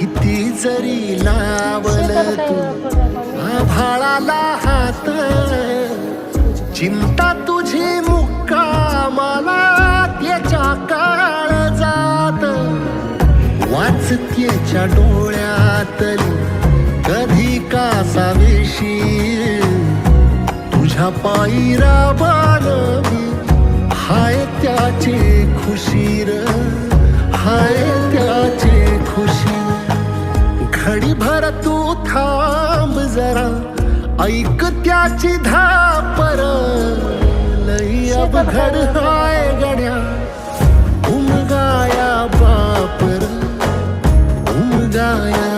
किती जरी लावलं तू आभाळाला हात, चिंता तुझी मुक्कामाला त्याच्या काळजात. वाचतेच्या डोळ्यातली कधी कासाविशी, तुझ्या पायी राबान मी हाय त्याची खुशीर, हाय त्याची खुशी. घडीभर तू थांब जरा, ऐक त्याची धापर, लई अवघड हाय गड्या उमगाया बापर, उमगाया